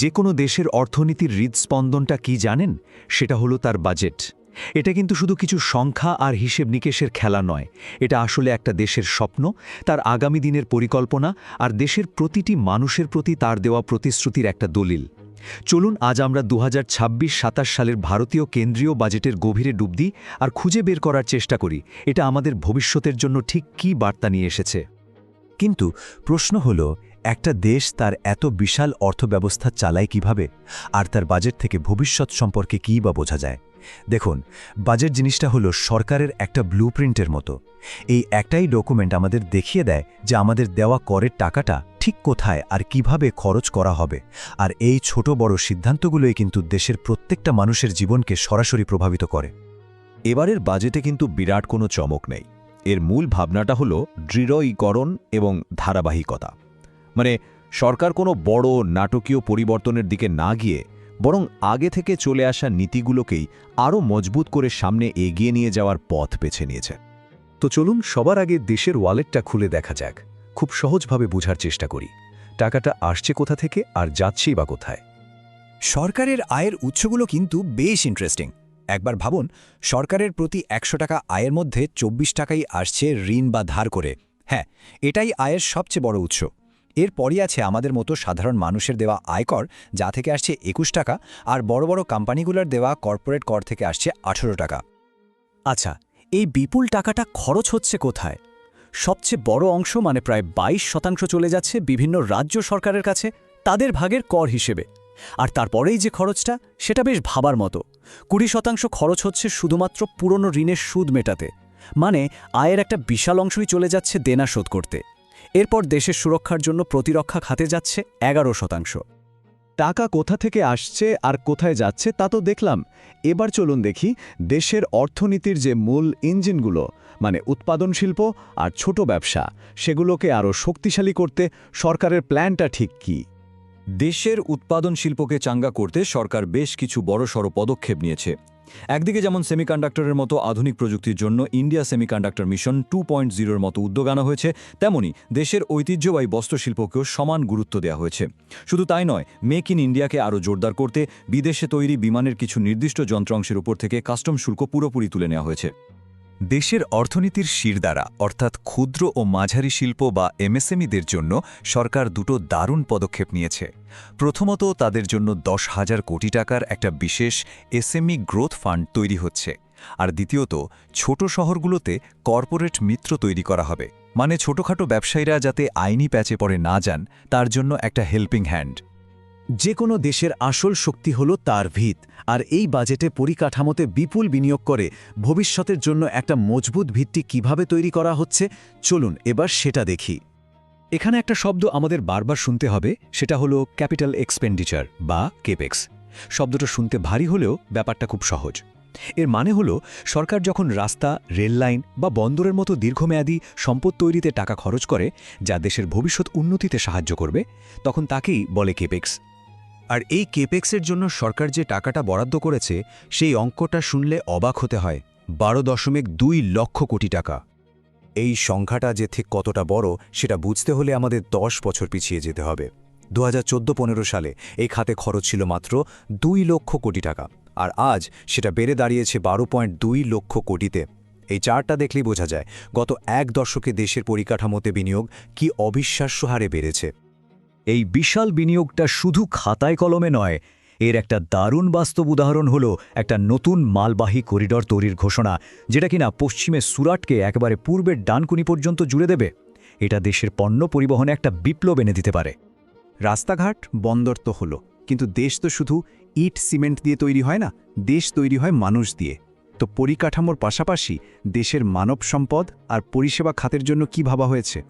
যে কোনো দেশের অর্থনীতির হৃদস্পন্দনটা কি জানেন? সেটা হলো তার বাজেট। এটা কিন্তু শুধু কিছু সংখ্যা আর হিসেব নিকেশের খেলা নয়, এটা আসলে একটা দেশের স্বপ্ন, তার আগামী দিনের পরিকল্পনা আর দেশের প্রতিটি মানুষের প্রতি তার দেওয়া প্রতিশ্রুতির একটা দলিল। চলুন আজ আমরা 2026-27 সালের ভারতীয় কেন্দ্রীয় বাজেটের গভীরে ডুব দিই আর খুঁজে বের করার চেষ্টা করি এটা আমাদের ভবিষ্যতের জন্য ঠিক কী বার্তা নিয়ে এসেছে। কিন্তু প্রশ্ন হলো, একটা দেশ তার এত বিশাল অর্থব্যবস্থা চালায় কিভাবে, আর তার বাজেট থেকে ভবিষ্যৎ সম্পর্কে কী বা বোঝা যায়? দেখুন, বাজেট জিনিসটা হলো সরকারের একটা ব্লুপ্রিন্টের মতো। এই একটাই ডকুমেন্ট আমাদের দেখিয়ে দেয় যে আমাদের দেওয়া করের টাকাটা ঠিক কোথায় আর কিভাবে খরচ করা হবে, আর এই ছোট বড় সিদ্ধান্তগুলোই কিন্তু দেশের প্রত্যেকটা মানুষের জীবনকে সরাসরি প্রভাবিত করে। এবারের বাজেটে কিন্তু বিরাট কোনো চমক নেই। এর মূল ভাবনাটা হলো দৃঢ়ীকরণ এবং ধারাবাহিকতা। মানে সরকার কোনো বড় নাটকীয় পরিবর্তনের দিকে না গিয়ে বরং আগে থেকে চলে আসা নীতিগুলোকেই আরও মজবুত করে সামনে এগিয়ে নিয়ে যাওয়ার পথ বেছে নিয়েছে। তো চলুন সবার আগে দেশের ওয়ালেটটা খুলে দেখা যাক, খুব সহজভাবে বোঝার চেষ্টা করি টাকাটা আসছে কোথা থেকে আর যাচ্ছেই বা কোথায়। সরকারের আয়ের উৎসগুলো কিন্তু বেশ ইন্টারেস্টিং। একবার ভাবুন, সরকারের প্রতি ১০০ টাকা আয়ের মধ্যে ২৪ টাকাই আসছে ঋণ বা ধার করে। হ্যাঁ, এটাই আয়ের সবচেয়ে বড় উৎস। এরপরই আছে আমাদের মতো সাধারণ মানুষের দেওয়া আয়কর, যা থেকে আসছে ২১ টাকা, আর বড় বড় কোম্পানিগুলোর দেওয়া কর্পোরেট কর থেকে আসছে ১৮ টাকা। আচ্ছা, এই বিপুল টাকাটা খরচ হচ্ছে কোথায়? সবচেয়ে বড় অংশ মানে প্রায় ২২% চলে যাচ্ছে বিভিন্ন রাজ্য সরকারের কাছে তাদের ভাগের কর হিসেবে। আর তারপরেই যে খরচটা, সেটা বেশ ভাবার মতো। ২০% খরচ হচ্ছে শুধুমাত্র পুরনো ঋণের সুদ মেটাতে, মানে আয়ের একটা বিশাল অংশই চলে যাচ্ছে দেনা শোধ করতে। এরপর দেশের সুরক্ষার জন্য প্রতিরক্ষা খাতে যাচ্ছে ১১%। টাকা কোথা থেকে আসছে আর কোথায় যাচ্ছে তা তো দেখলাম। এবার চলুন দেখি দেশের অর্থনীতির যে মূল ইঞ্জিনগুলো, মানে উৎপাদন শিল্প আর ছোট ব্যবসা, সেগুলোকে আরও শক্তিশালী করতে সরকারের প্ল্যানটা ঠিক কী। দেশের উৎপাদন শিল্পকে চাঙ্গা করতে সরকার বেশ কিছু বড়সড় পদক্ষেপ নিয়েছে। একদিকে যেমন সেমিকন্ডাক্টরের মতো আধুনিক প্রযুক্তির জন্য ইন্ডিয়া সেমিকন্ডাক্টর মিশন 2.0-এর মতো উদ্যোগ আনা হয়েছে, তেমনি দেশের ঐতিহ্যবাহী বস্ত্রশিল্পকেও সমান গুরুত্ব দেওয়া হয়েছে। শুধু তাই নয়, মেক ইন ইন্ডিয়াকে আরও জোরদার করতে বিদেশে তৈরি বিমানের কিছু নির্দিষ্ট যন্ত্রাংশের উপর থেকে কাস্টম শুল্ক পুরোপুরি তুলে নেওয়া হয়েছে। দেশের অর্থনীতির শিরদাঁড়া অর্থাৎ ক্ষুদ্র ও মাঝারি শিল্প বা এমএসএমইদের জন্য সরকার দুটো দারুণ পদক্ষেপ নিয়েছে। প্রথমত, তাদের জন্য ১০,০০০ কোটি টাকার একটা বিশেষ এসএমই গ্রোথ ফান্ড তৈরি হচ্ছে। আর দ্বিতীয়ত, ছোট শহরগুলোতে কর্পোরেট মিত্র তৈরি করা হবে, মানে ছোটখাটো ব্যবসায়ীরা যাতে আইনি প্যাচে পড়ে না যান, তার জন্য একটা হেল্পিং হ্যান্ড। যে কোনো দেশের আসল শক্তি হলো তার ভিত, আর এই বাজেটে পরিকাঠামোতে বিপুল বিনিয়োগ করে ভবিষ্যতের জন্য একটা মজবুত ভিত্তি কিভাবে তৈরি করা হচ্ছে, চলুন এবার সেটা দেখি। এখানে একটা শব্দ আমাদের বারবার শুনতে হবে, সেটা হলো ক্যাপিটাল এক্সপেন্ডিচার বা কেপেক্স। শব্দটা শুনতে ভারী হলেও ব্যাপারটা খুব সহজ। এর মানে হলো সরকার যখন রাস্তা, রেললাইন বা বন্দরের মতো দীর্ঘমেয়াদী সম্পদ তৈরিতে টাকা খরচ করে, যা দেশের ভবিষ্যৎ উন্নতিতে সাহায্য করবে, তখন তাকেই বলে কেপেক্স। আর এই কেপেক্সের জন্য সরকার যে টাকাটা বরাদ্দ করেছে, সেই অঙ্কটা শুনলে অবাক হতে হয়। ১২.২ লক্ষ কোটি টাকা। এই সংখ্যাটা যে ঠিক কতটা বড় সেটা বুঝতে হলে আমাদের ১০ বছর পিছিয়ে যেতে হবে। ২০১৪-১৫ সালে এই খাতে খরচ ছিল মাত্র ২ লক্ষ কোটি টাকা, আর আজ সেটা বেড়ে দাঁড়িয়েছে ১২.২ লক্ষ কোটিতে। এই চার্টটা দেখলেই বোঝা যায় গত এক দশকে দেশের পরিকাঠামোতে বিনিয়োগ কি অবিশ্বাস্য হারে বেড়েছে। এই বিশাল বিনিয়োগটা শুধু খাতায় কলমে নয়, এর একটা দারুণ বাস্তব উদাহরণ হলো একটা নতুন মালবাহী করিডর তৈরির ঘোষণা, যেটা কিনা পশ্চিমে সুরাটকে একেবারে পূর্বের ডানকুনি পর্যন্ত জুড়ে দেবে। এটা দেশের পণ্য পরিবহনে একটা বিপ্লব এনে দিতে পারে। রাস্তাঘাট, বন্দর তো হলো, কিন্তু দেশ তো শুধু ইট সিমেন্ট দিয়ে তৈরি হয় না, দেশ তৈরি হয় মানুষ দিয়ে। তো পরিকাঠামোর পাশাপাশি দেশের মানব সম্পদ আর পরিষেবা খাতের জন্য কি ভাবা হয়েছে?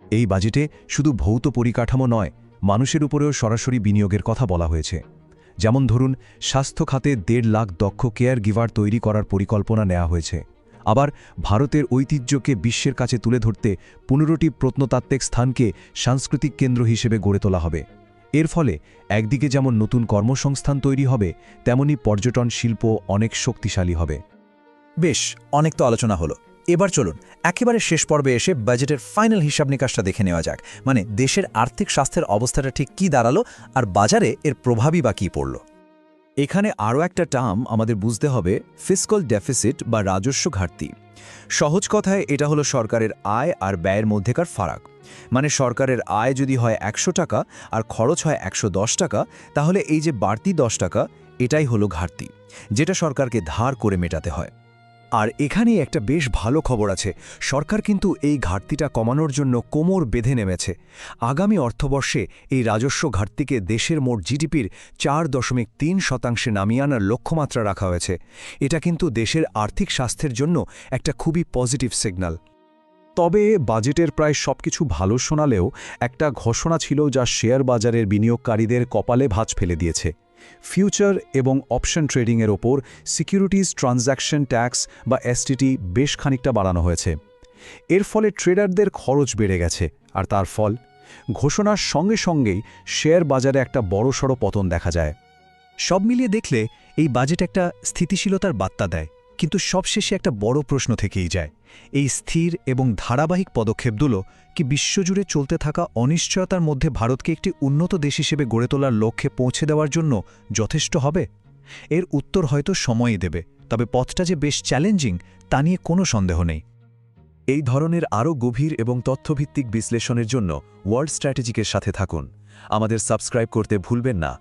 এই বাজেটে শুধু ভৌত পরিকাঠামো নয়, মানুষের উপরেও সরাসরি বিনিয়োগের কথা বলা হয়েছে। যেমন ধরুন, স্বাস্থ্য খাতে ১.৫ লাখ দক্ষ কেয়ার গিভার তৈরি করার পরিকল্পনা নেওয়া হয়েছে। আবার ভারতের ঐতিহ্যকে বিশ্বের কাছে তুলে ধরতে ১৫টি প্রত্নতাত্ত্বিক স্থানকে সাংস্কৃতিক কেন্দ্র হিসেবে গড়ে তোলা হবে। এর ফলে একদিকে যেমন নতুন কর্মসংস্থান তৈরি হবে, তেমনি পর্যটন শিল্প অনেক শক্তিশালী হবে। বেশ, অনেক তো আলোচনা হলো। এবার চলুন একেবারে শেষ পর্বে এসে বাজেটের ফাইনাল হিসাব নিকাশটা দেখে নেওয়া যাক, মানে দেশের আর্থিক স্বাস্থ্যের অবস্থাটা ঠিক কী দাঁড়ালো আর বাজারে এর প্রভাবই বা কী পড়ল। এখানে আরও একটা টার্ম আমাদের বুঝতে হবে, ফিস্ক্যাল ডেফিসিট বা রাজস্ব ঘাটতি। সহজ কথায় এটা হলো সরকারের আয় আর ব্যয়ের মধ্যেকার ফারাক। মানে সরকারের আয় যদি হয় ১০০ টাকা আর খরচ হয় ১১০ টাকা, তাহলে এই যে বাড়তি ১০ টাকা, এটাই হলো ঘাটতি, যেটা সরকারকে ধার করে মেটাতে হয়। আর এখানেই একটা বেশ ভালো খবর আছে, সরকার কিন্তু এই ঘাটতিটা কমানোর জন্য কোমর বেঁধে নেমেছে। আগামী অর্থবর্ষে এই রাজস্ব ঘাটতিকে দেশের মোট জিডিপির ৪.৩% নামিয়ে আনার লক্ষ্যমাত্রা রাখা হয়েছে। এটা কিন্তু দেশের আর্থিক স্বাস্থ্যের জন্য একটা খুবই পজিটিভ সিগন্যাল। তবে বাজেটের প্রায় সবকিছু ভালো শোনালেও একটা ঘোষণা ছিল যা শেয়ার বাজারের বিনিয়োগকারীদের কপালে ভাঁজ ফেলে দিয়েছে। ফিউচার এবং অপশন ট্রেডিংয়ের ওপর সিকিউরিটিজ ট্রানজ্যাকশন ট্যাক্স বা এসটিটি বেশ খানিকটা বাড়ানো হয়েছে। এর ফলে ট্রেডারদের খরচ বেড়ে গেছে, আর তার ফল ঘোষণার সঙ্গে সঙ্গেই শেয়ার বাজারে একটা বড়সড় পতন দেখা যায়। সব মিলিয়ে দেখলে এই বাজেট একটা স্থিতিশীলতার বার্তা দেয়, কিন্তু সবশেষে একটা বড় প্রশ্ন থেকেই যায়, এই স্থির এবং ধারাবাহিক পদক্ষেপগুলো কি বিশ্বজুড়ে চলতে থাকা অনিশ্চয়তার মধ্যে ভারতকে একটি উন্নত দেশ হিসেবে গড়ে তোলার লক্ষ্যে পৌঁছে দেওয়ার জন্য যথেষ্ট হবে? এর উত্তর হয়তো সময়ই দেবে, তবে পথটা যে বেশ চ্যালেঞ্জিং তা নিয়ে কোনো সন্দেহ নেই। এই ধরনের আরও গভীর এবং তথ্যভিত্তিক বিশ্লেষণের জন্য ওয়ার্ল্ড স্ট্র্যাটেজিকের সাথে থাকুন। আমাদের সাবস্ক্রাইব করতে ভুলবেন না।